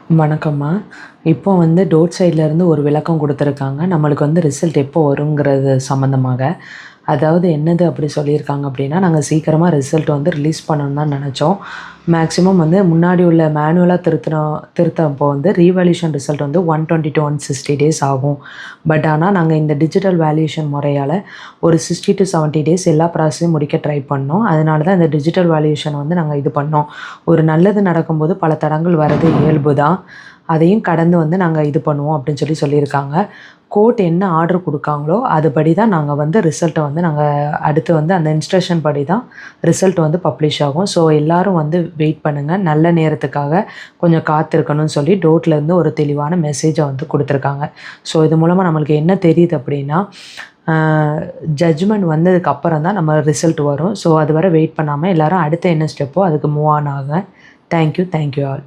வணக்கம்மா. இப்போ வந்து டோர் சைட்லேருந்து ஒரு விளக்கம் குடுத்துருக்காங்க. நம்மளுக்கு வந்து ரிசல்ட் எப்போ வருங்கிறது சம்மந்தமாக. அதாவது என்னது அப்படி சொல்லியிருக்காங்க அப்படின்னா, நாங்க சீக்கிரமா ரிசல்ட் வந்து ரிலீஸ் பண்ணணும்னு தான் நெனச்சோம். மேக்ஸிமம் வந்து முன்னாடி உள்ள மேனுவலா திருத்தப்போ வந்து ரீவேல்யூஷன் ரிசல்ட் வந்து 120 to 160 டேஸ் ஆகும். பட் ஆனா நாங்க இந்த டிஜிட்டல் வேல்யூஷன் முறையால ஒரு 60 to 70 டேஸ் எல்லா ப்ராசஸையும் முடிக்க ட்ரை பண்ணோம். அதனால தான் இந்த டிஜிட்டல் வேல்யூஷன் வந்து நாங்க இது பண்ணோம். ஒரு நல்லது நடக்கும்போது பல தடங்கல் வரது இயல்பு தான். அதையும் கடந்து வந்து நாங்க இது பண்ணுவோம் அப்படின்னு சொல்லியிருக்காங்க. கோர்ட் என்ன ஆர்டர் குடுக்காங்களோ, அதுபடி தான் நாங்க வந்து ரிசல்ட்ட வந்து நாங்க அடுத்து வந்து அந்த இன்ஸ்ட்ரக்ஷன் படி தான் ரிசல்ட் வந்து பப்ளிஷ் ஆகும். ஸோ எல்லாரும் வந்து வெயிட் பண்ணுங்க. நல்ல நேரத்துக்காக கொஞ்சம் காத்திருக்கணும்னு சொல்லி டோர்ட்லேருந்து ஒரு தெளிவான மெசேஜ வந்து குடுத்துருக்காங்க. ஸோ இது மூலமா நம்மளுக்கு என்ன தெரியுது அப்படின்னா, அ ஜட்ஜ்மெண்ட் வந்ததுக்கு அப்புறம் தான் நம்ம ரிசல்ட் வரும். ஸோ அதுவரை வெயிட் பண்ணாம எல்லாரும் அடுத்து என்ன ஸ்டெப்போ அதுக்கு மூவ் ஆன் ஆகுங்க. Thank you all.